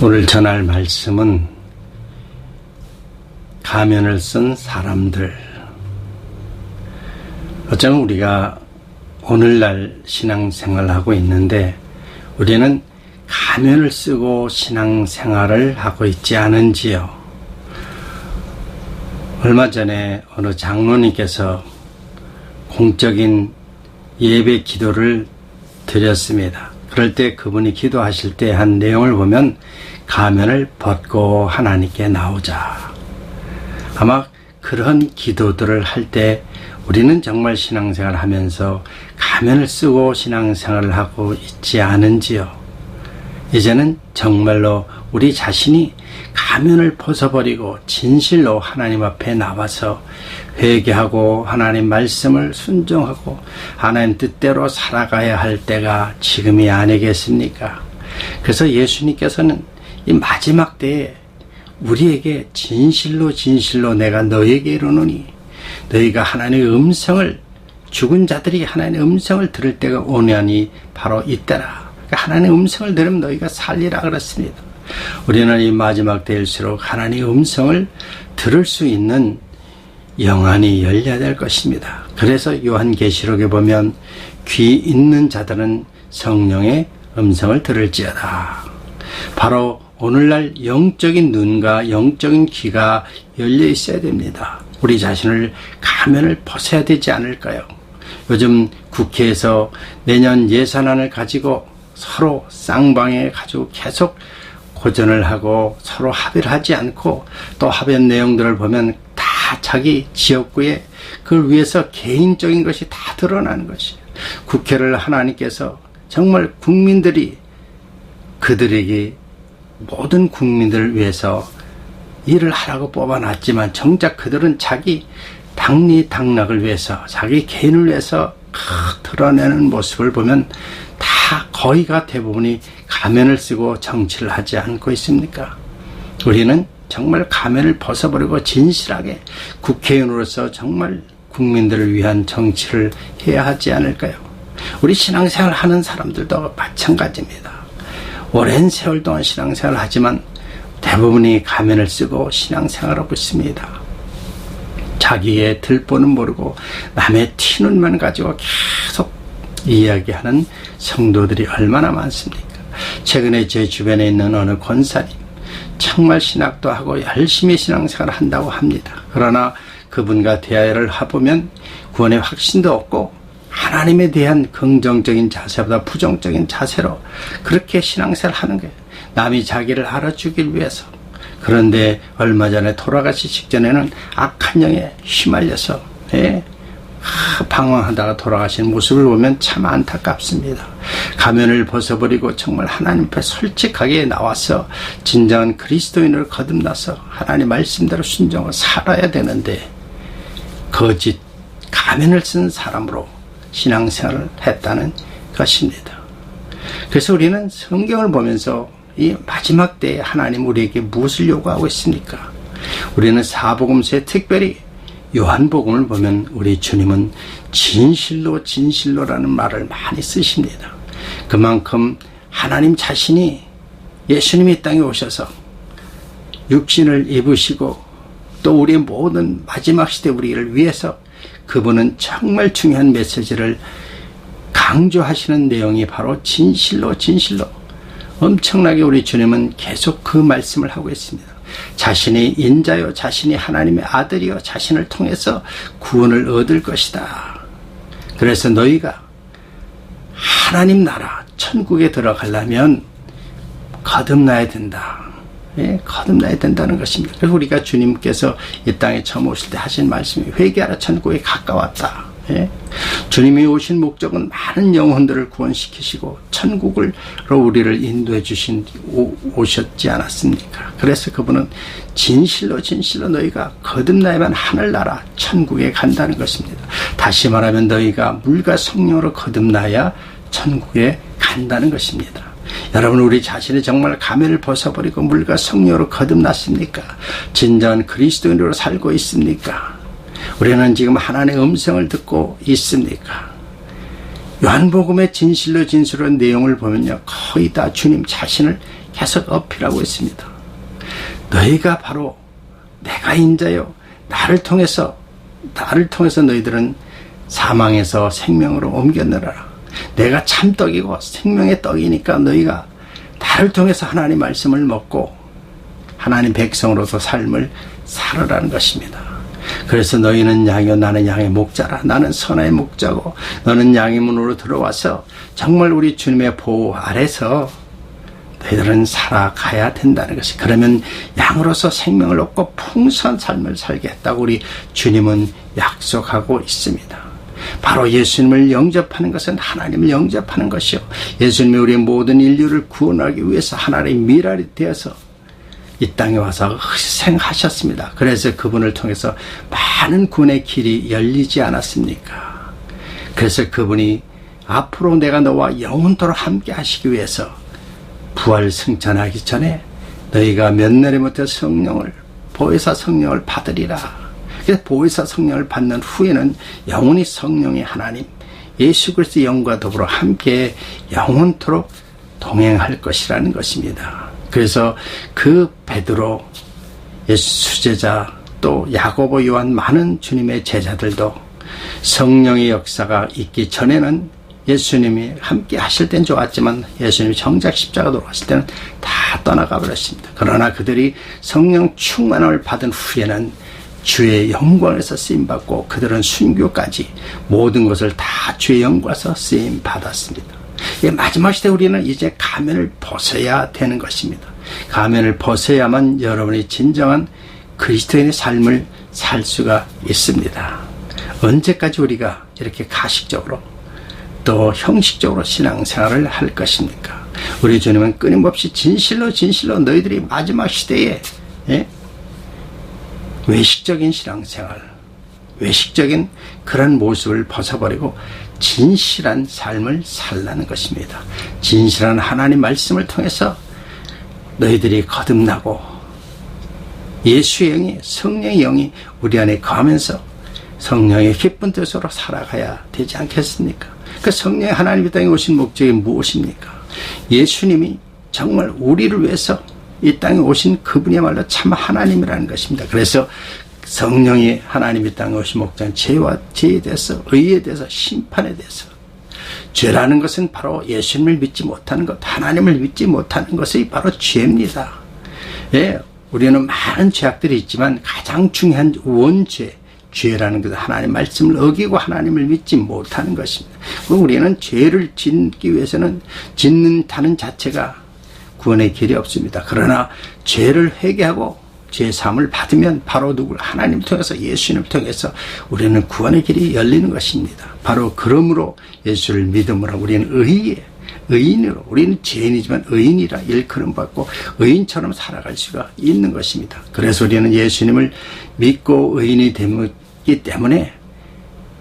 오늘 전할 말씀은 가면을 쓴 사람들. 어쩌면 우리가 오늘날 신앙생활을 하고 있는데 우리는 가면을 쓰고 신앙생활을 하고 있지 않은지요. 얼마 전에 어느 장로님께서 공적인 예배 기도를 드렸습니다. 그럴 때 그분이 기도하실 때 한 내용을 보면 가면을 벗고 하나님께 나오자. 아마 그런 기도들을 할 때 우리는 정말 신앙생활을 하면서 가면을 쓰고 신앙생활을 하고 있지 않은지요. 이제는 정말로 우리 자신이 가면을 벗어버리고 진실로 하나님 앞에 나와서 회개하고 하나님 말씀을 순종하고 하나님 뜻대로 살아가야 할 때가 지금이 아니겠습니까? 그래서 예수님께서는 이 마지막 때에 우리에게 진실로 내가 너에게 이르노니 너희가 하나님의 음성을, 죽은 자들이 하나님의 음성을 들을 때가 오냐니 바로 이때라. 하나님의 음성을 들으면 너희가 살리라 그랬습니다. 우리는 이 마지막 때일수록 하나님의 음성을 들을 수 있는 영안이 열려야 될 것입니다. 그래서 요한계시록에 보면 귀 있는 자들은 성령의 음성을 들을지어다. 바로 오늘날 영적인 눈과 영적인 귀가 열려 있어야 됩니다. 우리 자신을 가면을 벗어야 되지 않을까요? 요즘 국회에서 내년 예산안을 가지고 서로 쌍방에 가지고 계속 고전을 하고 서로 합의를 하지 않고 또 합의 내용들을 보면 다 자기 지역구에 그걸 위해서 개인적인 것이 다 드러나는 것이에요. 국회를 하나님께서 정말 국민들이 그들에게 모든 국민들을 위해서 일을 하라고 뽑아놨지만 정작 그들은 자기 당리당락을 위해서 자기 개인을 위해서 드러내는 모습을 보면 다 거의가 대부분이 가면을 쓰고 정치를 하지 않고 있습니까? 우리는 정말 가면을 벗어버리고 진실하게 국회의원으로서 정말 국민들을 위한 정치를 해야 하지 않을까요? 우리 신앙생활 하는 사람들도 마찬가지입니다. 오랜 세월 동안 신앙생활을 하지만 대부분이 가면을 쓰고 신앙생활하고 있습니다. 자기의 들보는 모르고 남의 튀는만 가지고 계속 이야기하는 성도들이 얼마나 많습니까? 최근에 제 주변에 있는 어느 권사님, 정말 신학도 하고 열심히 신앙생활을 한다고 합니다. 그러나 그분과 대화를 해보면 구원의 확신도 없고 하나님에 대한 긍정적인 자세보다 부정적인 자세로 그렇게 신앙생활을 하는 거예요. 남이 자기를 알아주길 위해서. 그런데 얼마 전에 돌아가시 직전에는 악한 영에 휘말려서 방황하다가 돌아가신 모습을 보면 참 안타깝습니다. 가면을 벗어버리고 정말 하나님 앞에 솔직하게 나와서 진정한 그리스도인으로 거듭나서 하나님 말씀대로 순종하고 살아야 되는데 거짓 가면을 쓴 사람으로 신앙생활을 했다는 것입니다. 그래서 우리는 성경을 보면서 이 마지막 때에 하나님 우리에게 무엇을 요구하고 있습니까? 우리는 사복음서에 특별히 요한복음을 보면 우리 주님은 진실로라는 말을 많이 쓰십니다. 그만큼 하나님 자신이 예수님이 이 땅에 오셔서 육신을 입으시고 또 우리의 모든 마지막 시대 우리를 위해서 그분은 정말 중요한 메시지를 강조하시는 내용이 바로 진실로 엄청나게 우리 주님은 계속 그 말씀을 하고 있습니다. 자신이 인자요 자신이 하나님의 아들이요 자신을 통해서 구원을 얻을 것이다. 그래서 너희가 하나님 나라 천국에 들어가려면 거듭나야 된다. 거듭나야 된다는 것입니다. 그래서 우리가 주님께서 이 땅에 처음 오실 때 하신 말씀이 회개하라 천국에 가까웠다. 주님이 오신 목적은 많은 영혼들을 구원시키시고 천국으로 우리를 인도해 오셨지 않았습니까? 그래서 그분은 진실로 너희가 거듭나야만 하늘나라 천국에 간다는 것입니다. 다시 말하면 너희가 물과 성령으로 거듭나야 천국에 간다는 것입니다. 여러분 우리 자신이 정말 가면을 벗어버리고 물과 성령으로 거듭났습니까? 진정한 그리스도인으로 살고 있습니까? 우리는 지금 하나님의 음성을 듣고 있습니까? 요한복음의 진실로 진실한 내용을 보면요, 거의 다 주님 자신을 계속 어필하고 있습니다. 너희가 바로 내가 인자요, 나를 통해서 너희들은 사망에서 생명으로 옮겨내라. 내가 참떡이고 생명의 떡이니까 너희가 나를 통해서 하나님 말씀을 먹고 하나님 백성으로서 삶을 살으라는 것입니다. 그래서 너희는 양이요 나는 양의 목자라. 나는 선의 목자고 너는 양의 문으로 들어와서 정말 우리 주님의 보호 아래서 너희들은 살아가야 된다는 것이, 그러면 양으로서 생명을 얻고 풍성한 삶을 살게 했다고 우리 주님은 약속하고 있습니다. 바로 예수님을 영접하는 것은 하나님을 영접하는 것이요, 예수님이 우리 모든 인류를 구원하기 위해서 하나님의 미랄이 되어서 이 땅에 와서 희생하셨습니다. 그래서 그분을 통해서 많은 구원의 길이 열리지 않았습니까? 그래서 그분이 앞으로 내가 너와 영원토록 함께 하시기 위해서 부활 승천하기 전에 너희가 몇 날에 못해 성령을, 보혜사 성령을 받으리라. 그래서 보혜사 성령을 받는 후에는 영원히 성령의 하나님 예수 그리스도의 영과 더불어 함께 영원토록 동행할 것이라는 것입니다. 그래서 그 베드로, 예수 수제자, 또 야고보, 요한, 많은 주님의 제자들도 성령의 역사가 있기 전에는 예수님이 함께 하실 땐 좋았지만 예수님이 정작 십자가 돌아가실 때는 다 떠나가 버렸습니다. 그러나 그들이 성령 충만을 받은 후에는 주의 영광에서 쓰임받고 그들은 순교까지 모든 것을 다 주의 영광에서 쓰임받았습니다. 마지막 시대 우리는 이제 가면을 벗어야 되는 것입니다. 가면을 벗어야만 여러분이 진정한 그리스도인의 삶을 살 수가 있습니다. 언제까지 우리가 이렇게 가식적으로 또 형식적으로 신앙생활을 할 것입니까? 우리 주님은 끊임없이 진실로 너희들이 마지막 시대에 외식적인 신앙생활, 외식적인 그런 모습을 벗어버리고 진실한 삶을 살라는 것입니다. 진실한 하나님 말씀을 통해서 너희들이 거듭나고 예수의 영이, 성령의 영이 우리 안에 거하면서 성령의 기쁜 뜻으로 살아가야 되지 않겠습니까? 그 성령의 하나님의 땅에 오신 목적이 무엇입니까? 예수님이 정말 우리를 위해서 이 땅에 오신 그분이야말로 참 하나님이라는 것입니다. 그래서 성령이 하나님의 땅에 오신 목적은 죄와 죄에 대해서, 의에 대해서, 심판에 대해서. 죄라는 것은 바로 예수님을 믿지 못하는 것, 하나님을 믿지 못하는 것이 바로 죄입니다. 우리는 많은 죄악들이 있지만 가장 중요한 원죄, 죄라는 것은 하나님 말씀을 어기고 하나님을 믿지 못하는 것입니다. 우리는 죄를 짓기 위해서는 짓는다는 자체가 구원의 길이 없습니다. 그러나 죄를 회개하고 죄사함을 받으면 바로 하나님을 통해서, 예수님을 통해서 우리는 구원의 길이 열리는 것입니다. 바로 그러므로 예수를 믿음으로 우리는 의인으로, 우리는 죄인이지만 의인이라 일컬음 받고 의인처럼 살아갈 수가 있는 것입니다. 그래서 우리는 예수님을 믿고 의인이 되기 때문에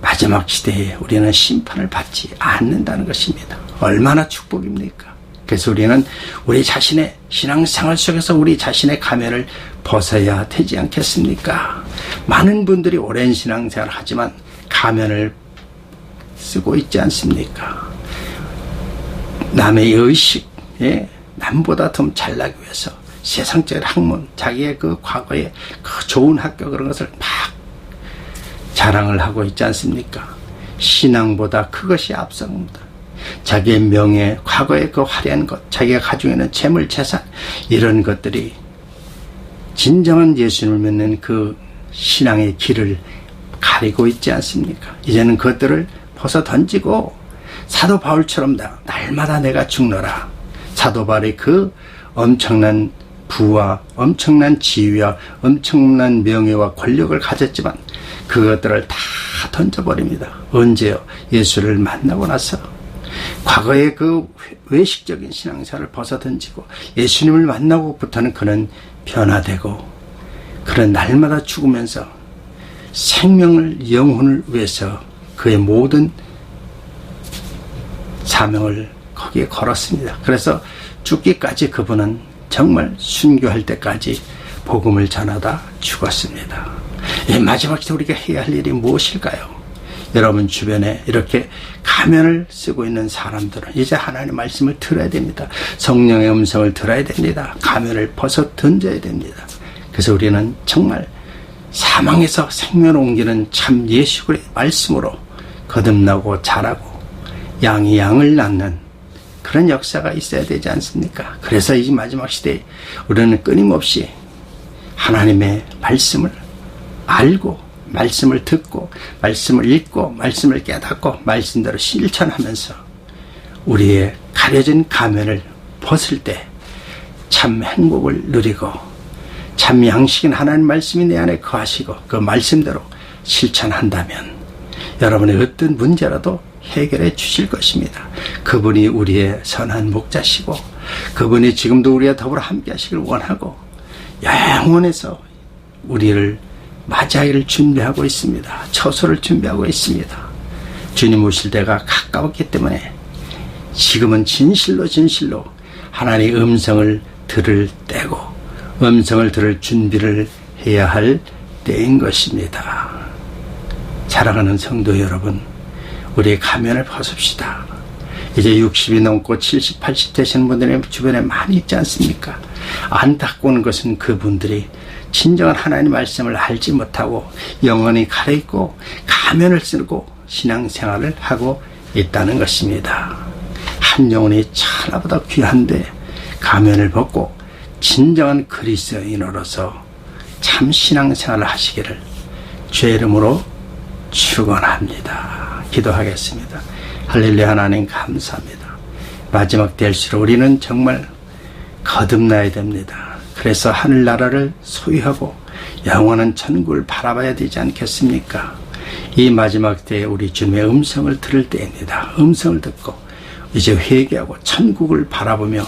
마지막 시대에 우리는 심판을 받지 않는다는 것입니다. 얼마나 축복입니까? 그래서 우리는 우리 자신의 신앙생활 속에서 우리 자신의 가면을 벗어야 되지 않겠습니까? 많은 분들이 오랜 신앙생활을 하지만 가면을 쓰고 있지 않습니까? 남의 의식, 남보다 더 잘나기 위해서 세상적인 학문, 자기의 그 과거의 그 좋은 학교 그런 것을 막 자랑을 하고 있지 않습니까? 신앙보다 그것이 앞섭니다. 자기의 명예, 과거의 그 화려한 것, 자기가 가지고 있는 재물, 재산, 이런 것들이 진정한 예수님을 믿는 그 신앙의 길을 가리고 있지 않습니까? 이제는 그것들을 벗어 던지고 사도 바울처럼 날마다 내가 죽노라. 사도 바울의 그 엄청난 부와 엄청난 지위와 엄청난 명예와 권력을 가졌지만 그것들을 다 던져버립니다. 언제요? 예수를 만나고 나서 과거의 그 외식적인 신앙생활을 벗어던지고 예수님을 만나고부터는 그는 변화되고 그는 날마다 죽으면서 생명을, 영혼을 위해서 그의 모든 사명을 거기에 걸었습니다. 그래서 죽기까지 그분은 정말 순교할 때까지 복음을 전하다 죽었습니다. 마지막 시대 우리가 해야 할 일이 무엇일까요? 여러분 주변에 이렇게 가면을 쓰고 있는 사람들은 이제 하나님의 말씀을 들어야 됩니다. 성령의 음성을 들어야 됩니다. 가면을 벗어 던져야 됩니다. 그래서 우리는 정말 사망에서 생명을 옮기는 참 예수 그리스도의 말씀으로 거듭나고 자라고 양이 양을 낳는 그런 역사가 있어야 되지 않습니까? 그래서 이 마지막 시대에 우리는 끊임없이 하나님의 말씀을 알고 말씀을 듣고 말씀을 읽고 말씀을 깨닫고 말씀대로 실천하면서 우리의 가려진 가면을 벗을 때 참 행복을 누리고 참 양식인 하나님 말씀이 내 안에 거하시고 그 말씀대로 실천한다면 여러분의 어떤 문제라도 해결해 주실 것입니다. 그분이 우리의 선한 목자시고 그분이 지금도 우리와 더불어 함께 하시길 원하고 영원에서 우리를 맞이하기를 준비하고 있습니다. 처소를 준비하고 있습니다. 주님 오실 때가 가까웠기 때문에 지금은 진실로 하나님의 음성을 들을 때고 음성을 들을 준비를 해야 할 때인 것입니다. 사랑하는 성도 여러분, 우리의 가면을 벗읍시다. 이제 60이 넘고 70, 80 되시는 분들이 주변에 많이 있지 않습니까? 안타까운 것은 그분들이 진정한 하나님의 말씀을 알지 못하고 영원히 가려있고 가면을 쓰고 신앙생활을 하고 있다는 것입니다. 한 영혼이 천하보다 귀한데 가면을 벗고 진정한 그리스도인으로서 참 신앙생활을 하시기를 주의 이름으로 축원합니다. 기도하겠습니다. 할렐루야. 하나님 감사합니다. 마지막 때일수록 우리는 정말 거듭나야 됩니다. 그래서 하늘나라를 소유하고 영원한 천국을 바라봐야 되지 않겠습니까? 이 마지막 때에 우리 주님의 음성을 들을 때입니다. 음성을 듣고 이제 회개하고 천국을 바라보며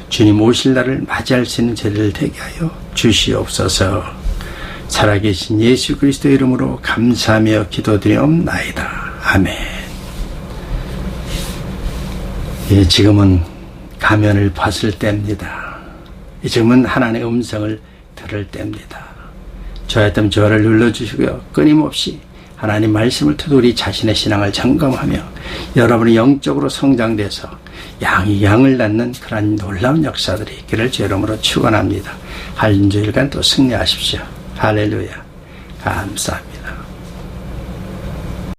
주님 오실 날을 맞이할 수 있는 저희를 되게 하여 주시옵소서. 살아계신 예수 그리스도 이름으로 감사하며 기도드리옵나이다. 아멘. 예, 지금은 가면을 벗을 때입니다. 지금은 하나님의 음성을 들을 때입니다. 좋아했다면 좋아를 눌러주시고요. 끊임없이 하나님 말씀을 듣고 우리 자신의 신앙을 점검하며 여러분이 영적으로 성장돼서 양이 양을 낳는 그런 놀라운 역사들이 있기를 주 이름으로 축원합니다. 한 주일간 또 승리하십시오. 할렐루야. 감사합니다.